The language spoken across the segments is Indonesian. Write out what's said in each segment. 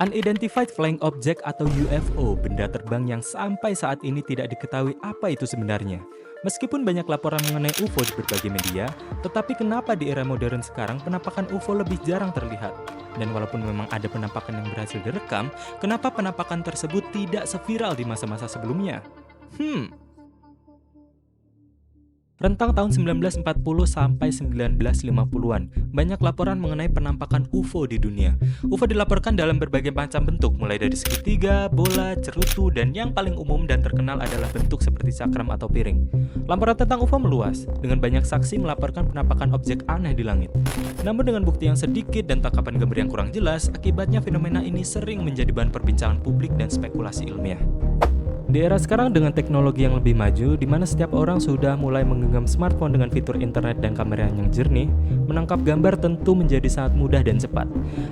Unidentified Flying Object atau UFO, benda terbang yang sampai saat ini tidak diketahui apa itu sebenarnya. Meskipun banyak laporan mengenai UFO di berbagai media, tetapi kenapa di era modern sekarang penampakan UFO lebih jarang terlihat? Dan walaupun memang ada penampakan yang berhasil direkam, kenapa penampakan tersebut tidak seviral di masa-masa sebelumnya? Rentang tahun 1940 sampai 1950-an, banyak laporan mengenai penampakan UFO di dunia. UFO dilaporkan dalam berbagai macam bentuk, mulai dari segitiga, bola, cerutu, dan yang paling umum dan terkenal adalah bentuk seperti cakram atau piring. Laporan tentang UFO meluas, dengan banyak saksi melaporkan penampakan objek aneh di langit. Namun dengan bukti yang sedikit dan tangkapan gambar yang kurang jelas, akibatnya fenomena ini sering menjadi bahan perbincangan publik dan spekulasi ilmiah. Di era sekarang dengan teknologi yang lebih maju, di mana setiap orang sudah mulai menggenggam smartphone dengan fitur internet dan kamera yang jernih, menangkap gambar tentu menjadi sangat mudah dan cepat.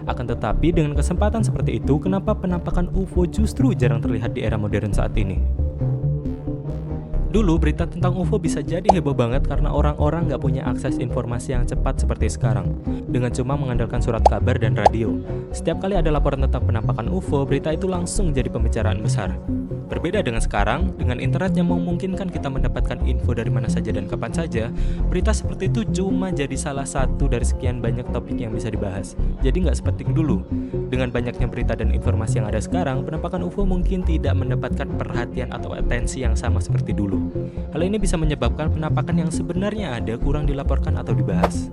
Akan tetapi dengan kesempatan seperti itu, kenapa penampakan UFO justru jarang terlihat di era modern saat ini? Dulu berita tentang UFO bisa jadi heboh banget karena orang-orang nggak punya akses informasi yang cepat seperti sekarang, dengan cuma mengandalkan surat kabar dan radio. Setiap kali ada laporan tentang penampakan UFO, berita itu langsung jadi pembicaraan besar. Berbeda dengan sekarang, dengan internet yang memungkinkan kita mendapatkan info dari mana saja dan kapan saja, berita seperti itu cuma jadi salah satu dari sekian banyak topik yang bisa dibahas. Jadi nggak sepenting dulu. Dengan banyaknya berita dan informasi yang ada sekarang, penampakan UFO mungkin tidak mendapatkan perhatian atau atensi yang sama seperti dulu. Hal ini bisa menyebabkan penampakan yang sebenarnya ada kurang dilaporkan atau dibahas.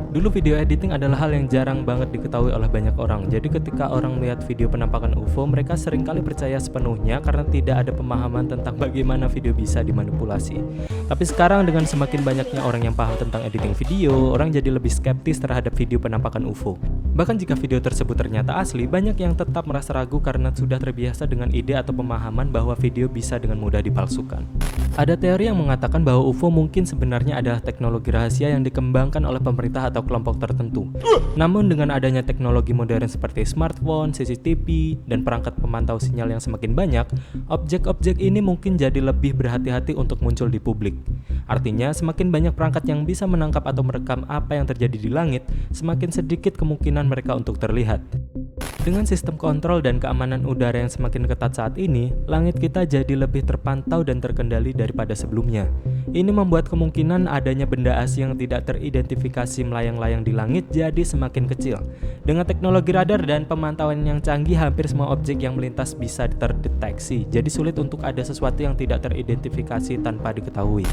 Dulu video editing adalah hal yang jarang banget diketahui oleh banyak orang. Jadi ketika orang melihat video penampakan UFO, mereka seringkali percaya sepenuhnya karena tidak ada pemahaman tentang bagaimana video bisa dimanipulasi. Tapi sekarang dengan semakin banyaknya orang yang paham tentang editing video, orang jadi lebih skeptis terhadap video penampakan UFO. Bahkan jika video tersebut ternyata asli, banyak yang tetap merasa ragu karena sudah terbiasa dengan ide atau pemahaman bahwa video bisa dengan mudah dipalsukan. Ada teori yang mengatakan bahwa UFO mungkin sebenarnya adalah teknologi rahasia yang dikembangkan oleh pemerintah atau kelompok tertentu. Namun dengan adanya teknologi modern seperti smartphone, CCTV, dan perangkat pemantau sinyal yang semakin banyak, objek-objek ini mungkin jadi lebih berhati-hati untuk muncul di publik. Artinya, semakin banyak perangkat yang bisa menangkap atau merekam apa yang terjadi di langit, semakin sedikit kemungkinan mereka untuk terlihat. Dengan sistem kontrol dan keamanan udara yang semakin ketat saat ini, langit kita jadi lebih terpantau dan terkendali daripada sebelumnya. Ini membuat kemungkinan adanya benda asing yang tidak teridentifikasi melayang-layang di langit jadi semakin kecil. Dengan teknologi radar dan pemantauan yang canggih, hampir semua objek yang melintas bisa terdeteksi. Jadi sulit untuk ada sesuatu yang tidak teridentifikasi tanpa diketahui.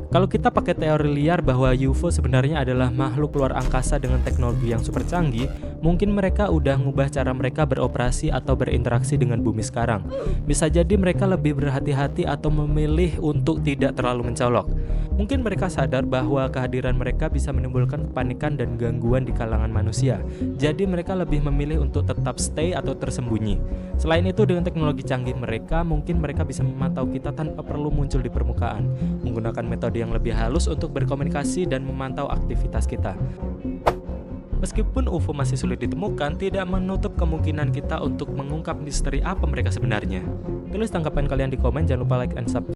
Kalau kita pakai teori liar bahwa UFO sebenarnya adalah makhluk luar angkasa dengan teknologi yang super canggih, mungkin mereka udah ngubah cara mereka beroperasi atau berinteraksi dengan bumi sekarang. Bisa jadi mereka lebih berhati-hati atau memilih untuk tidak terlalu mencolok. Mungkin mereka sadar bahwa kehadiran mereka bisa menimbulkan kepanikan dan gangguan di kalangan manusia. Jadi mereka lebih memilih untuk tetap stay atau tersembunyi. Selain itu, dengan teknologi canggih mereka, mungkin mereka bisa memantau kita tanpa perlu muncul di permukaan, menggunakan metode yang lebih halus untuk berkomunikasi dan memantau aktivitas kita. Meskipun UFO masih sulit ditemukan, tidak menutup kemungkinan kita untuk mengungkap misteri apa mereka sebenarnya. Tulis tanggapan kalian di komen, jangan lupa like and subscribe.